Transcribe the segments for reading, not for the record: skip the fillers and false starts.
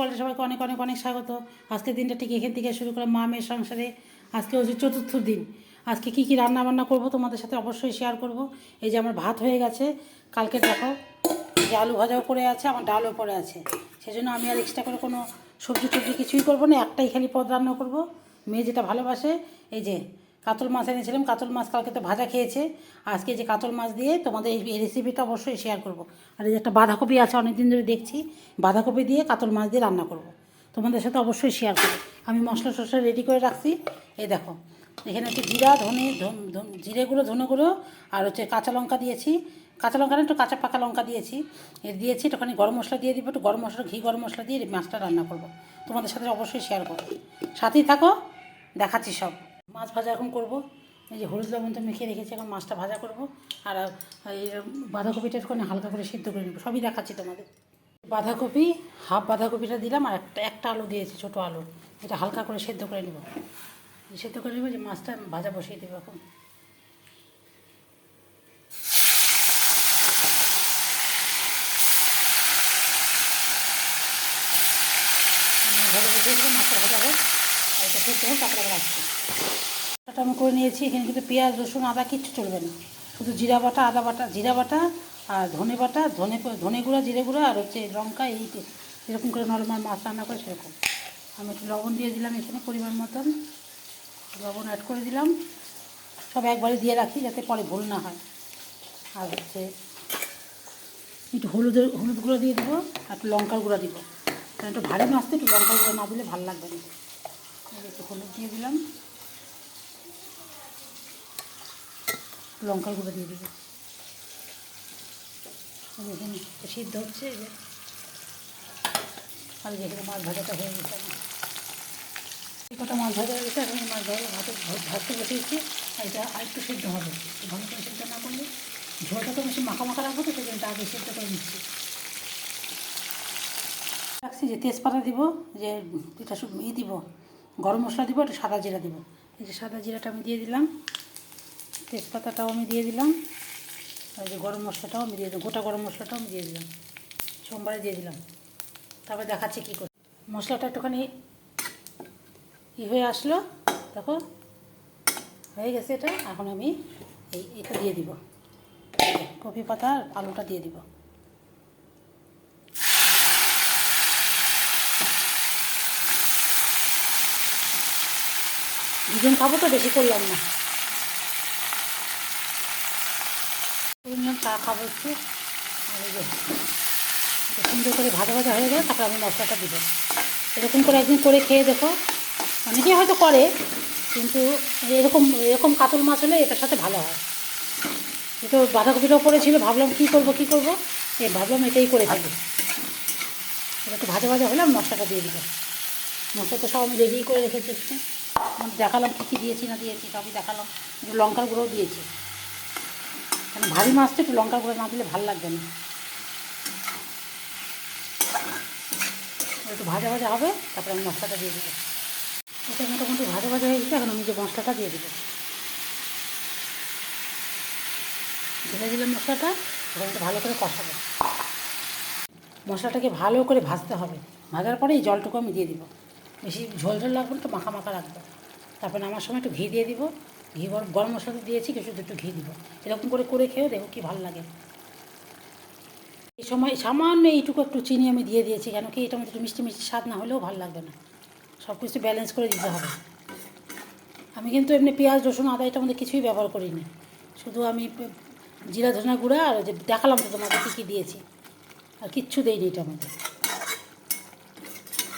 ওয়ার্ল্ডে সবাইকে অনেক অনেক অনেক স্বাগত। আজকের দিনটা ঠিক এখান থেকে শুরু করে মা মেয়ের সংসারে। আজকে হচ্ছে চতুর্থ দিন। আজকে কী কী রান্না বান্না করবো তোমাদের সাথে অবশ্যই শেয়ার করব। এই যে আমার ভাত হয়ে গেছে, কালকে দেখো যে আলু ভাজাও পড়ে আছে, আমার ডালও পড়ে আছে। সেজন্য আমি আর এক্সট্রা করে কোনো সবজি টবজি কিছুই করবো না, একটাই খালি পদ রান্না করব। মেয়ে যেটা ভালোবাসে, এই যে কাতল মাছ এনেছিলাম, কাতল মাছ কালকে তো ভাজা খেয়েছে। আজকে যে কাতল মাছ দিয়ে তোমাদের এই রেসিপিটা অবশ্যই শেয়ার করব। আর এই যে একটা বাঁধাকপি আছে, অনেক দিন ধরে দেখছি, বাঁধাকপি দিয়ে কাতল মাছ দিয়ে রান্না করব, তোমাদের সাথে অবশ্যই শেয়ার করব। আমি মশলা টশলা রেডি করে রাখছি। এই দেখো এখানে হচ্ছে জিরা, ধনে, জিরে গুঁড়ো, ধনে গুঁড়ো, আর হচ্ছে কাঁচা লঙ্কা দিয়েছি। কাঁচা লঙ্কা না, একটু কাঁচা পাকা লঙ্কা দিয়েছি। এর দিয়েছি একটুখানি গরম মশলা দিয়ে দিব, একটু গরম মশলা, ঘি গরম মশলা দিয়ে মাছটা রান্না করব। তোমাদের সাথে অবশ্যই শেয়ার করব, সাথেই থাকো, দেখাচ্ছি সব। মাছ ভাজা এখন করব। এই যে হলুদ লবণ তো মেখে রেখেছি, এখন মাছটা ভাজা করব। আর এই বাঁধাকপিটা একটুখানি হালকা করে সিদ্ধ করে নেব, সবই দেখাচ্ছি তোমাদের। বাঁধাকপি, হাফ বাঁধাকপিটা দিলাম, আর একটা আলু দিয়েছি, ছোটো আলু। এটা হালকা করে সেদ্ধ করে নেব। সেদ্ধ করে নেব, যে মাছটা ভাজা বসিয়ে দেবো এখন। ভাজা বসিয়ে দেবো, মাছটা ভাজা হোক, আর এটা সেদ্ধ হোক, তারপরে আবার আসছি। এটা আমি করে নিয়েছি। এখানে কিন্তু পেঁয়াজ, রসুন, আদা কিচ্ছু চলবে না, শুধু জিরা বাটা, আদা বাটা, জিরা বাটা আর ধনে বাটা, ধনে গুঁড়া, জিরে গুঁড়া, আর হচ্ছে লঙ্কা। এই এরকম করে নর্মাল মাছ রান্না করে সেরকম। আমি একটু লবণ দিয়ে দিলাম, এখানে পরিমাণ মতন লবণ অ্যাড করে দিলাম। সব একবারে দিয়ে রাখি যাতে পরে ভুল না হয়। আর হচ্ছে একটু হলুদ গুঁড়ো দিয়ে দেবো, আর একটু লঙ্কার গুঁড়ো দিব, কারণ একটু ভারী মাছ তো একটু লঙ্কার গুঁড়ো না দিলে ভালো লাগবে না। একটু হলুদ দিয়ে দিলাম, লঙ্কার গুঁড়ো দিয়ে দেবো। এখানে সিদ্ধ হচ্ছে, এই যে আর যেখানে মাছ ভাজাটা হয়ে গেছে, কটা মাছ ভাজা হয়ে গেছে। এখন মাছ ভাজতে বসিয়েছি। এটা আর একটু সিদ্ধ হবে, ভালো করে সিদ্ধ না করলে ঝোলটা তো বেশি মাখা মাখা রাখবো, তো সেই জন্য আগে সিদ্ধ করে নিচ্ছি। রাখছি যে তেজপাতা দিব, যে এটা সব দিব, গরম মশলা দিব, একটু সাদা জিরা দিব। এই যে সাদা জিরাটা আমি দিয়ে দিলাম, তেজপাতাটাও আমি দিয়ে দিলাম, আর যে গরম মশলাটাও আমি দিয়ে দিলাম, গোটা গরম মশলাটাও আমি দিয়ে দিলাম, সোমবারে দিয়ে দিলাম। তারপরে দেখাচ্ছি কী করে। মশলাটা একটুখানি হয়ে আসলো, দেখো হয়ে গেছে এটা। এখন আমি এটা দিয়ে দিব, কপি পাতা আর আলুটা দিয়ে দিব। দুজন খাবো তো বেশি করলাম না, চা খাবো একটু। আর এই যে সুন্দর করে ভাজা ভাজা হয়ে গেলে তারপর আমি মশলাটা দিব। এরকম করে একদিন করে খেয়ে দেখো, অনেকেই হয়তো করে, কিন্তু এরকম এরকম কাতল মাছ হলে এটার সাথে ভালো হয়। এটা বাঁধাকপিটাও পড়েছিল, ভাবলাম কী করবো ভাবলাম এটাই করে থাকি। এটা একটু ভাজা ভাজা হলে আমি মশলাটা দিয়ে দিব। মশলা তো সব আমি রেডি করে রেখেছি, মানে দেখালাম কী কী দিয়েছি না দিয়েছি, সবই দেখালাম। একটু লঙ্কার গুঁড়োও দিয়েছি, কারণ ভারী মাছ তো একটু লঙ্কার গুঁড়ো না দিলে ভালো লাগবে না। একটু ভাজা ভাজা হবে, তারপরে আমি মশলাটা দিয়ে দেবো। এটা মোটামুটি ভাজা ভাজা হয়ে গেছে, এখন আমি যে মশলাটা দিয়ে দেবো। ঢেলে দিলাম মশলাটা, এখন একটু ভালো করে কষাবো। মশলাটাকে ভালো করে ভাজতে হবে, ভাজার পরে এই জলটুকু আমি দিয়ে দিব। বেশি ঝোল ঝোল রাখবো না, তো মাখা মাখা রাখবো। তারপরে আমার সময় একটু ঘি দিয়ে দিব, ঘি গরম মশলা দিয়েছি, কিছু একটু ঘি দিব। এরকম করে করে খেয়েও দেখো কী ভালো লাগে। এই সময় সামান্য এইটুকু একটু চিনি আমি দিয়ে দিয়েছি, কেন কি এটা একটু মিষ্টি মিষ্টি স্বাদ না হলেও ভালো লাগবে না, সব কিছু ব্যালেন্স করে দিতে হবে। আমি কিন্তু এমনি পেঁয়াজ, রসুন, আদা এটার মধ্যে কিছুই ব্যবহার করিনি, শুধু আমি জিরা, ধনা গুঁড়া, আর যে দেখালাম তো তোমাদের কী কী দিয়েছি, আর কিচ্ছু দেইনি এটার মধ্যে।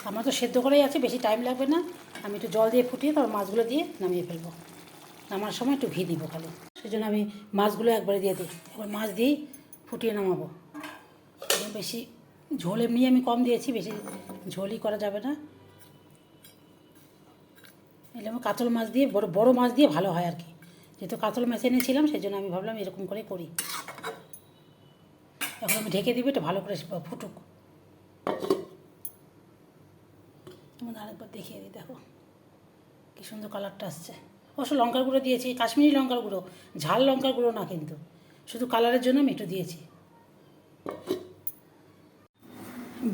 আমার তো সেদ্ধ করাই আছে, বেশি টাইম লাগবে না। আমি একটু জল দিয়ে ফুটিয়ে তারপর মাছগুলো দিয়ে নামিয়ে ফেলবো। নামার সময় একটু ঘি দিব খালি, সেই জন্য আমি মাছগুলো একবারে দিয়ে দিই। এবার মাছ দিয়েই ফুটিয়ে নামাবো। বেশি ঝোল এমনি আমি কম দিয়েছি, বেশি ঝোলই করা যাবে না। এলে আমি কাতল মাছ দিয়ে, বড় মাছ দিয়ে ভালো হয় আর কি, যেহেতু কাতল মাছ এনেছিলাম, সেই জন্য আমি ভাবলাম এরকম করে করি। এখন আমি ঢেকে দিবি, এটা ভালো করে ফুটুক। তোমাদের আরেকবার দেখিয়ে দিই, দেখো কী সুন্দর কালারটা আসছে। অবশ্য লঙ্কার গুঁড়ো দিয়েছি, কাশ্মীরি লঙ্কার গুঁড়ো, ঝাল লঙ্কার গুঁড়ো না, কিন্তু শুধু কালারের জন্য আমি একটু দিয়েছি।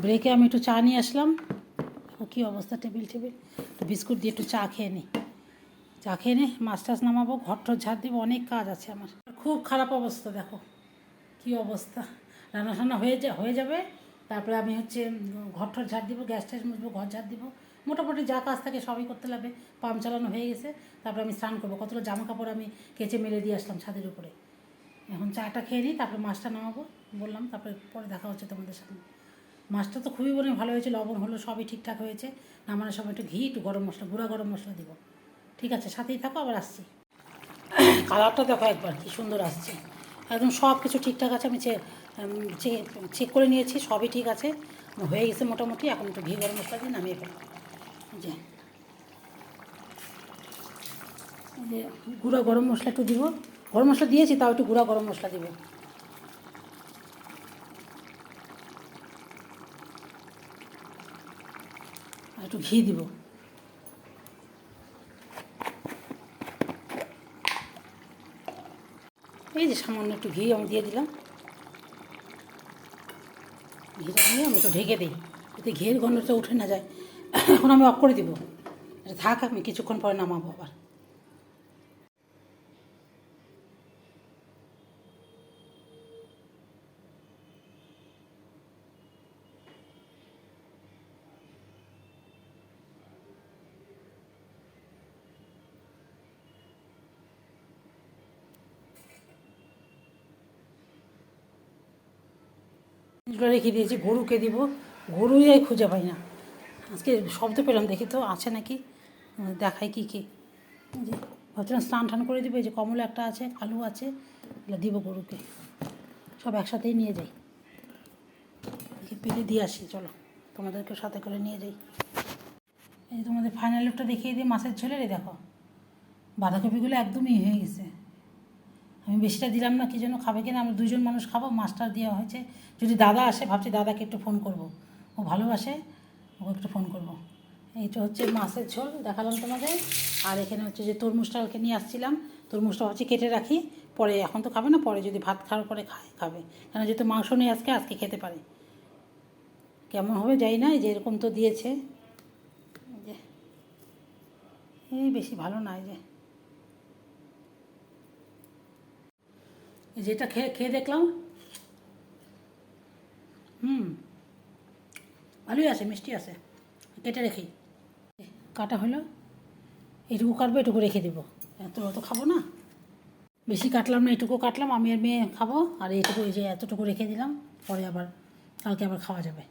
ব্রেকে আমি একটু চা নিয়ে আসলাম, দেখো কী অবস্থা, টেবিল একটু বিস্কুট দিয়ে একটু চা খেয়ে নিই। চা খেয়ে নিই, মাছ টাছ নামাবো, ঘর টর ঝাড় দিব, অনেক কাজ আছে আমার। খুব খারাপ অবস্থা, দেখো কী অবস্থা। রান্না টান্না হয়ে যাবে, তারপরে আমি হচ্ছে ঘর টর ঝাড় দিব, গ্যাস ট্যাস মুছবো, ঘর ঝাড় দিব, মোটামুটি যা কাজ থাকে সবই করতে লাগবে। পাম্প চালানো হয়ে গেছে, তারপরে আমি স্নান করবো। কতটা জামা কাপড় আমি কেচে মেলে দিয়ে আসলাম ছাদের উপরে। এখন চাটা খেয়ে নিই, তারপরে মাছটা নামাবো বললাম, তারপরে পরে দেখা হচ্ছে তোমাদের সাথে। মাছটা তো খুবই ভালো হয়েছে, লবণ হলো, সবই ঠিকঠাক হয়েছে। নামানোর সময় একটু ঘি, একটু গরম মশলা, গুঁড়া গরম মশলা দিব। ঠিক আছে, সাথেই থাকো, আবার আসছি। কালারটা দেখো একবার কী সুন্দর আসছে, একদম সব কিছু ঠিকঠাক আছে। আমি চেক করে নিয়েছি, সবই ঠিক আছে, হয়ে গেছে মোটামুটি। এখন একটু ঘি গরম মশলা দিয়ে নামিয়ে ফেলবো। যে গুঁড়া গরম মশলা একটু দিব, গরম মশলা দিয়েছি, তাও একটু গুঁড়া গরম মশলা দিব। আর একটু ঘি দিব। এই যে সামান্য একটু ঘি আমি দিয়ে দিলাম। ঘিটা দিয়ে আমি একটু ঢেকে দিই, যাতে ঘিয়ের গন্ধটা উঠে না যায়। এখন আমি অফ করে দিব, এটা থাক, আমি কিছুক্ষণ পরে নামাবো আবার। এগুলো রেখে দিয়েছি, গরুকে দিব, গরুই খুঁজে পাই না। আজকে শব্দ পেলাম, দেখি তো আছে নাকি, দেখাই কী কী। যে ভাবছিলাম স্নান টান করে দিব, এই যে কমলা একটা আছে, আলু আছে, এগুলো দিব গরুকে, সব একসাথেই নিয়ে যাই। পেলে দিয়ে আসি, চলো তোমাদেরকে সাথে করে নিয়ে যাই। এই তোমাদের ফাইনাল লুকটা দেখিয়ে দিই মাছের ঝোলের। এই দেখো বাঁধাকপিগুলো একদমই হয়ে গেছে। আমি বেশিটা দিলাম না, কী জন্য খাবে কিনা, আমরা দুজন মানুষ খাবো, মাছটা দেওয়া হয়েছে। যদি দাদা আসে, ভাবছি দাদাকে একটু ফোন করব, ও ভালোবাসে, ওকে একটু ফোন করব। এইটা হচ্ছে মাছের ঝোল দেখালাম তোমাদের। আর এখানে হচ্ছে যে তরমুজটা কালকে নিয়ে আসছিলাম, তরমুজটা হচ্ছে কেটে রাখি, পরে, এখন তো খাবে না, পরে যদি ভাত খাওয়ার পরে খাবে, কেন যেহেতু মাংস নেই আজকে খেতে পারে। কেমন হবে যাই না, এই যে এরকম তো দিয়েছে, যে এই বেশি ভালো না, এই যে যেটা খেয়ে দেখলাম, ভালোই আছে, মিষ্টি আছে। কেটে রেখি, কাটা হলো, এটুকু কাটবো, এটুকু রেখে দেবো, অত খাবো না। বেশি কাটলাম না, এটুকু কাটলাম, আমি আর মেয়ে খাবো। আর এইটুকু, এই যে এতটুকু রেখে দিলাম, পরে আবার কালকে আবার খাওয়া যাবে।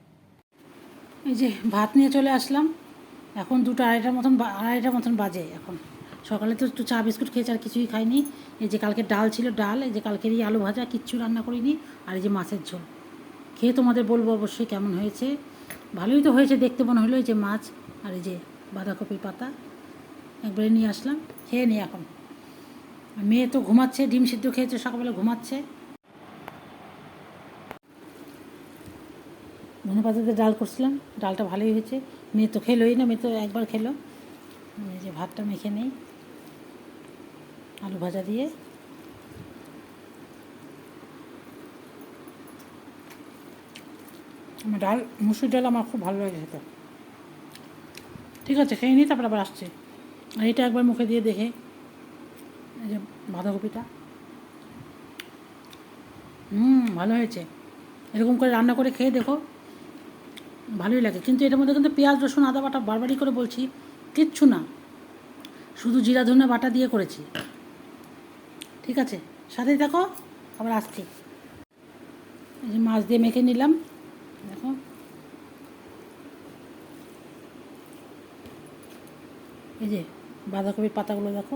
এই যে ভাত নিয়ে চলে আসলাম, এখন 2টা 2:30টার মতন বাজে এখন। সকালে তো একটু চা বিস্কুট খেয়েছি, আর কিছুই খাইনি। এই যে কালকে ডাল ছিল, ডাল, এই যে কালকেরই আলু ভাজা, কিচ্ছু রান্না করিনি। আর এই যে মাছের ঝোল খেয়ে তোমাদের বলবো অবশ্যই কেমন হয়েছে। ভালোই তো হয়েছে দেখতে মনে হলো। এই যে মাছ, আর এই যে বাঁধাকপির পাতা একবারে নিয়ে আসলাম, খেয়ে নিই এখন। মেয়ে তো ঘুমাচ্ছে, ডিম সিদ্ধ খেয়েছে সকালবেলা, ঘুমাচ্ছে। ধনে পাতাতে ডাল করছিলাম, ডালটা ভালোই হয়েছে। মেয়ে তো খেলোই না, মেয়ে তো একবার খেলো। এই যে ভাতটা মেখে নেই আলু ভাজা দিয়ে। আমার মুসুর ডাল আমার খুব ভালো লাগে খেতে। ঠিক আছে, খেয়ে নিই, তারপর আবার আসছে। আর এটা একবার মুখে দিয়ে দেখে, এই যে বাঁধাকপিটা, ভালো হয়েছে। এরকম করে রান্না করে খেয়ে দেখো, ভালোই লাগে। কিন্তু এটার মধ্যে কিন্তু পেঁয়াজ রসুন আদা বাটা, বারবারই করে বলছি, কিচ্ছু না, শুধু জিরা ধনে বাটা দিয়ে করেছি। ঠিক আছে, সাথেই দেখো, আবার আসছি। এই যে মাছ দিয়ে মেখে নিলাম, দেখো। এই যে বাঁধাকপির পাতাগুলো দেখো,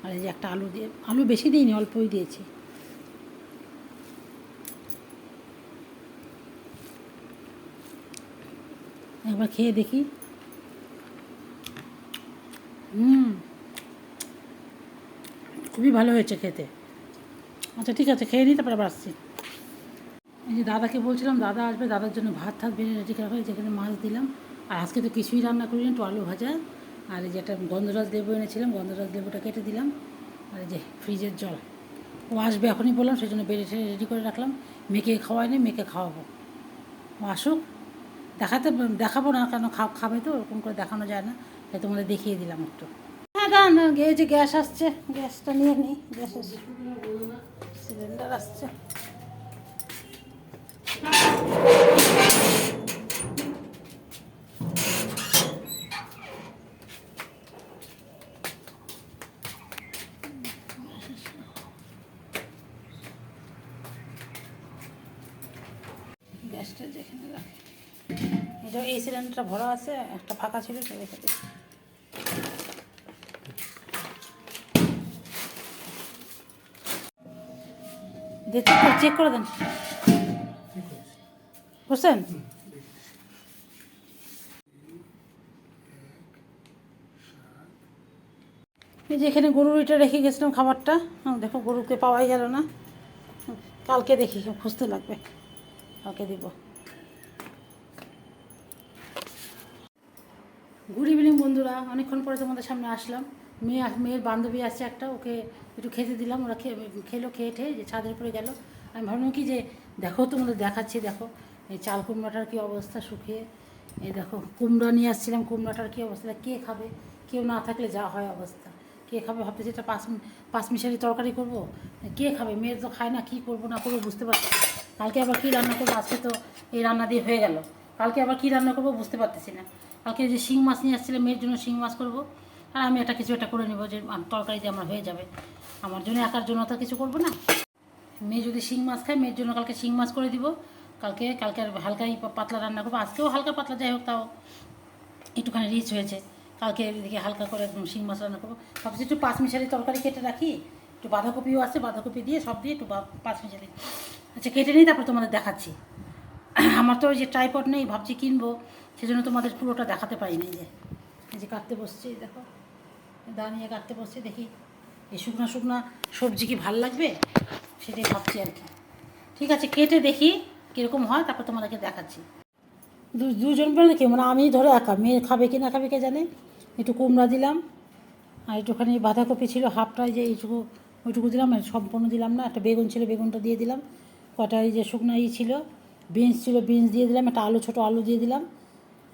আর এই যে একটা আলু দিয়ে, আলু বেশি দিইনি, অল্পই দিয়েছি। একবার খেয়ে দেখি। খুবই ভালো হয়েছে খেতে। আচ্ছা ঠিক আছে, খেয়ে নিই, তারপর আবার আসছি। এই যে দাদাকে বলছিলাম, দাদা আসবে, দাদার জন্য ভাত বেড়ে রেডি করা হয়েছে, যেখানে মাছ দিলাম। আর আজকে তো কিছুই রান্না করিনি, একটু আলু ভাজা, আর এই যে একটা গন্ধরাজ লেবু এনেছিলাম, গন্ধরাজ লেবুটা কেটে দিলাম। আর এই যে ফ্রিজের জল, ও আসবে এখনই বললাম, সেই জন্য বেড়ে রেডি করে রাখলাম। মেয়েকে খাওয়াইনি, মেয়েকে খাওয়াবো, ও আসুক, দেখাবো না, কেন খাবে তো, ওরকম করে দেখানো যায় না, তাই তোমাদের দেখিয়ে দিলাম একটু। হ্যাঁ দাঁড়ান, এই যে গ্যাস আসছে, গ্যাসটা নিয়ে নিই। গ্যাস আসছে, সিলিন্ডার আসছে। গ্যাসটা যেখানে রাখি, এটা এই সিলিন্ডারটা ভরা আছে, একটা ফাঁকা ছিল, সেটা রেখে দিই। চেক করে দেন, বুঝছেন? এই যে এখানে গরুর এটা রেখে গেছিলাম খাবারটা, দেখো গরুকে পাওয়াই গেল না। কালকে দেখি, খুঁজতে লাগবে, কালকে দিব। গুড ইভিনিং বন্ধুরা, অনেকক্ষণ পরে তোমাদের সামনে আসলাম। মেয়ের বান্ধবী আসছে একটা, ওকে একটু খেতে দিলাম, ওরা খেলো, খেয়ে ঠেয়ে যে ছাদের উপরে গেল। আমি ভাবলাম কি যে দেখো, তোমাদের দেখাচ্ছি, দেখো এই চাল কুমড়াটার কী অবস্থা, শুকিয়ে। এই দেখো কুমড়া নিয়ে আসছিলাম, কুমড়াটার কী অবস্থা, কে খাবে? কেউ না থাকলে যা হয় অবস্থা, কে খাবে? ভাবতেছি এটা পাঁচমিশালি তরকারি করব, কে খাবে? মেয়ের তো খায় না, কী করবো না করবো বুঝতে পারছি। কালকে আবার কী রান্না করবো, আজকে তো এই রান্না দিয়ে হয়ে গেল, কালকে আবার কী রান্না করবো বুঝতে পারতেছি না। কালকে যে শিং মাছ নিয়ে আসছিলাম, মেয়ের জন্য শিং মাছ করবো, আর আমি একটা কিছু একটা করে নেবো, যে তরকারি দিয়ে আমার হয়ে যাবে। আমার জন্য, একার জন্য তো কিছু করবো না। মেয়ে যদি শিং মাছ খায়, মেয়ের জন্য কালকে শিং মাছ করে দিব। কালকে আর হালকাই পাতলা রান্না করবো, আজকেও হালকা পাতলা, যাই হোক তাও একটুখানি রিচ হয়েছে। কালকে এদিকে হালকা করে একদম শিং মাছ রান্না করবো। ভাবছি একটু পাঁচমিশালি তরকারি কেটে রাখি, একটু বাঁধাকপিও আছে, বাঁধাকপি দিয়ে সব দিয়ে একটু পাঁচমিশালি, আচ্ছা কেটে নিই, তারপর তোমাদের দেখাচ্ছি। আমার তো ওই যে ট্রাইপড নেই, ভাবছি কিনবো, সেজন্য তোমাদের পুরোটা দেখাতে পারি না। এই যে কাটতে বসছি, দেখো দাঁড়িয়ে কাটতে বসছি, দেখি এই শুকনো শুকনো সবজি কি ভাল লাগবে, সেটাই ভাবছি আর কি। ঠিক আছে, কেটে দেখি কীরকম হয়, তারপর তোমাদেরকে দেখাচ্ছি। দুজন বলে কি, মানে আমি ধরো একা, মেয়ে খাবে কি না খাবে কে জানে। একটু কুমড়া দিলাম, আর একটুখানি বাঁধাকপি ছিল হাফটাই, যে এইটুকু ওইটুকু দিলাম, সম্পূর্ণ দিলাম না। একটা বেগুন ছিল, বেগুনটা দিয়ে দিলাম। কটা এই যে শুকনো ছিল, বিনস ছিল, বিনস দিয়ে দিলাম। একটা আলু, ছোটো আলু দিয়ে দিলাম।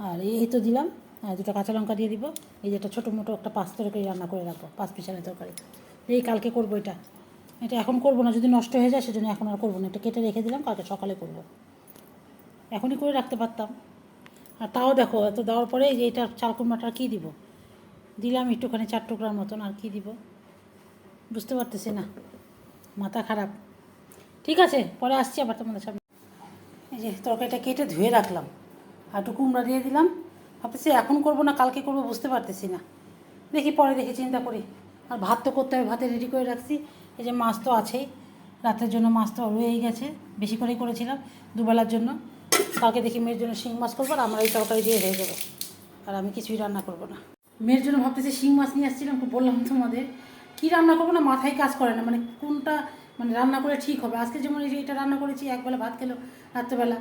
আর এই তো দিলাম, আর দুটো কাঁচা লঙ্কা দিয়ে দিব। এই যে একটা ছোটো মোটো একটা পাঁচ তরকারি রান্না করে রাখবো, পাঁচমিশালি তরকারি। এই কালকে করবো এটা, এটা এখন করবো না, যদি নষ্ট হয়ে যায় সেজন্য এখন আর করবো না। এটা কেটে রেখে দিলাম, কালকে সকালে করবো। এখনই করে রাখতে পারতাম। আর তাও দেখো, এত দেওয়ার পরে যে এটা চাল কুমড়াটা কী দিব, দিলাম একটুখানি 4 টুকরার মতন, আর কি দিব বুঝতে পারতেছি না, মাথা খারাপ। ঠিক আছে, পরে আসছি আবার তোমাদের সামনে। এই যে তরকারিটা কেটে ধুয়ে রাখলাম, আর একটু কুমড়া দিয়ে দিলাম। ভাবতেছি এখন করবো না কালকে করবো, বুঝতে পারতেছি না, দেখি পরে দেখি, চিন্তা করি। আর ভাত তো করতে হবে, ভাতে রেডি করে রাখছি। এই যে মাছ তো আছেই, রাতের জন্য মাছ তো রয়েই গেছে, বেশি করেই করেছিলাম দুবেলার জন্য। কালকে দেখি মেয়ের জন্য শিং মাছ করবো, আর আমার এই তরকারি দিয়ে হয়ে যাবে, আর আমি কিছুই রান্না করবো না। মেয়ের জন্য ভাবতেছি শিং মাছ নিয়ে আসছিলাম, বললাম তোমাদের কী রান্না করবো না, মাথায় কাজ করে না, মানে কোনটা মানে রান্না করে ঠিক হবে। আজকে যেমন এই যে এটা রান্না করেছি, একবেলা ভাত খেলো রাত্রেবেলা,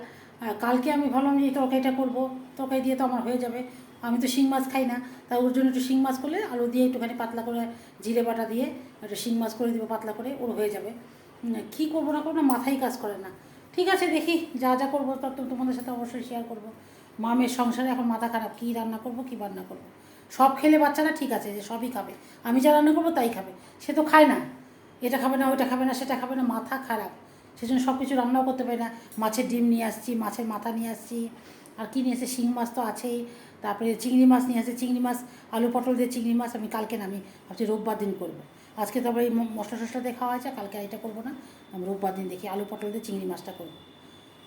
কালকে আমি ভাবলাম যে এই তরকারিটা করবো, তরকারি দিয়ে তো আমার হয়ে যাবে। আমি তো শিং মাছ খাই না, তাই ওর জন্য একটু শিং মাছ করলে আলু দিয়ে একটুখানি পাতলা করে জিরে বাটা দিয়ে একটু শিং মাছ করে দেবো পাতলা করে, ওর হয়ে যাবে। কী করবো না করবো না, মাথায় কাজ করে না। ঠিক আছে, দেখি যা যা করবো তত তোমাদের সাথে অবশ্যই শেয়ার করবো। মামের সংসারে এখন মাথা খারাপ, কী রান্না করবো কী রান্না করবো। সব খেলে বাচ্চারা ঠিক আছে, যে সবই খাবে, আমি যা রান্না করবো তাই খাবে, সে তো খায় না, এটা খাবে না, ওইটা খাবে না, সেটা খাবে না, মাথা খারাপ। সেজন্য সব কিছু রান্নাও করতে পারি না। মাছের ডিম নিয়ে আসছি, মাছের মাথা নিয়ে আসছি, আর কী নিয়ে এসে শিং মাছ তো আছেই, তারপরে চিংড়ি মাছ নিয়ে আসছে, চিংড়ি মাছ আলু পটল দিয়ে চিংড়ি মাছ আমি কালকে না, আমি ভাবছি রোববার দিন করবো। আজকে তো আবার এই মশলা টশলা দিয়ে খাওয়া হয়েছে, কালকে আর এটা করবো না, আমি রোববার দিন দেখি আলু পটল দিয়ে চিংড়ি মাছটা করবো।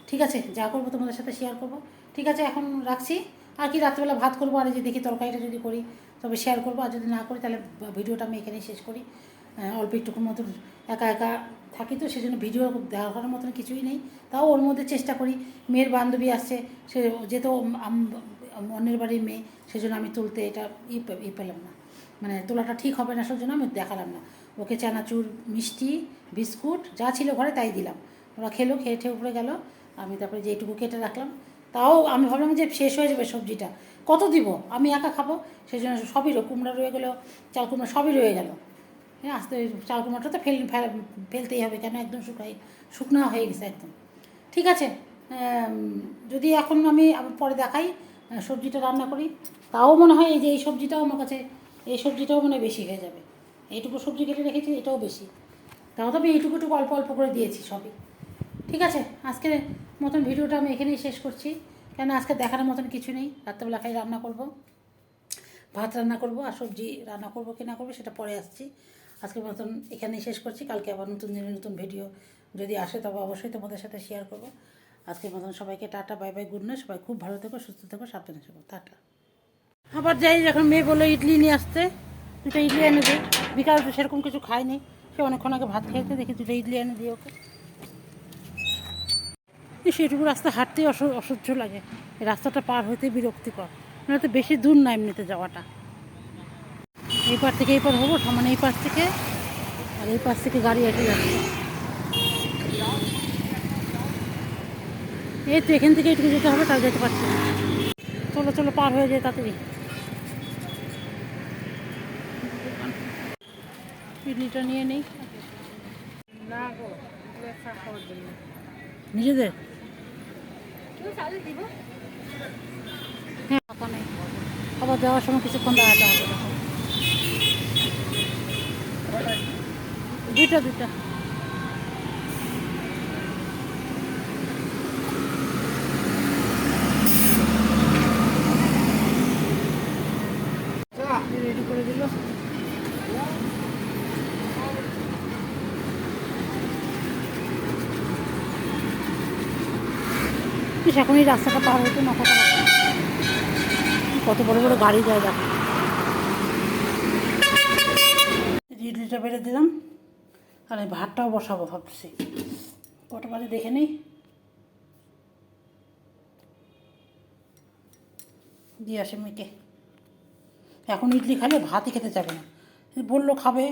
ঠিক আছে, যা করবো তোমাদের সাথে শেয়ার করবো। ঠিক আছে, এখন রাখছি। আর কি রাত্রেবেলা ভাত করবো, আর যে দেখি তরকারিটা যদি করি তবে শেয়ার করবো, আর যদি না করি তাহলে ভিডিওটা আমি এখানেই শেষ করি। অল্প একটুকুর মতন একা একা থাকি তো, সেজন্য ভিডিও দেখার মতন কিছুই নেই, তাও ওর মধ্যে চেষ্টা করি। মেয়ের বান্ধবী আসছে, সে যেহেতু অন্যের বাড়ির মেয়ে, সেজন্য আমি তুলতে এটা পেলাম না, মানে তোলাটা ঠিক হবে না, সেজন্য আমি দেখালাম না। ওকে চানাচুর, মিষ্টি, বিস্কুট যা ছিল ঘরে তাই দিলাম, ওরা খেলো, খেয়ে ঠেয়ে উপরে গেল। আমি তারপরে যেটুকু কেটে রাখলাম, তাও আমি ভাবলাম যে শেষ হয়ে যাবে সবজিটা, কত দিব, আমি একা খাবো, সেই জন্য সবই কুমড়া রয়ে গেলো, চাল কুমড়া সবই রয়ে গেল। হ্যাঁ, আস্তে চাল কুমড়াটা তো ফেলতেই হবে, কেন একদম শুকনো হয়ে গেছে একদম। ঠিক আছে, যদি এখন আমি আবার পরে দেখাই সবজিটা রান্না করি, তাও মনে হয় এই যে এই সবজিটাও আমার কাছে, এই সবজিটাও মনে হয় বেশি হয়ে যাবে। এইটুকু সবজি কেটে রেখেছি, এটাও বেশি। তাও তো আমি এইটুকু অল্প অল্প করে দিয়েছি সবই। ঠিক আছে, আজকের মতন ভিডিওটা আমি এখানেই শেষ করছি, কেন আজকে দেখার মতন কিছু নেই। রাত্রেবেলা খাই রান্না করব, ভাত রান্না করব, আর সবজি রান্না করব কি না করবো সেটা পরে আসছি। আজকের মতন এখানেই শেষ করছি। কালকে আবার নতুন দিনের নতুন ভিডিও যদি আসে তবে অবশ্যই তোমাদের সাথে শেয়ার করব। আজকের মতন সবাইকে tata, bye bye, good night. সবাই খুব ভালো থেকো, সুস্থ থেকো, সাবধানে থেকো, টাটা। আবার যাই, যখন মেয়ে বললো ইডলি নিয়ে আসতে, দুটো ইডলি এনে দিই। বিকাল তো সেরকম কিছু খায়নি, সে অনেকক্ষণ আগে ভাত খেয়েছে, দেখি দুটো ইডলি এনে দিই ওকে। সেটুকু রাস্তা হাঁটতেই অসহ্য লাগে, এই রাস্তাটা পার হইতে বিরক্তিকর। মানে তো বেশি দূর না এমনিতে যাওয়াটা, এই পার থেকে এই পার হবো, সমান এই পাশ থেকে, আর এই পাশ থেকে গাড়ি এসে যাচ্ছে। এই তো এখান থেকে একটু যেতে হবে, তাও যেতে পারছি না। চলো চলো, পার হয়ে যায় তাড়াতাড়ি। ইডলিটা নিয়ে নেই নিজেদের। হ্যাঁ, টাকা নেই, আবার যাওয়ার সময় কিছুক্ষণ দাঁড়াতে হবে। দুইটা দুইটা। রেডি করে দিল। এখন এই রাস্তাটা পার হতে না, কত বড় বড় গাড়ি যায় দেখো। ইডলিটা বেড়ে দিলাম, আর এই ভাতটাও বসাবো ভাবছি। কটা বাজে দেখে নিই, দিয়ে আসে মেয়েকে। এখন ইডলি খালে ভাতই খেতে যাবে না, বললো খাবে।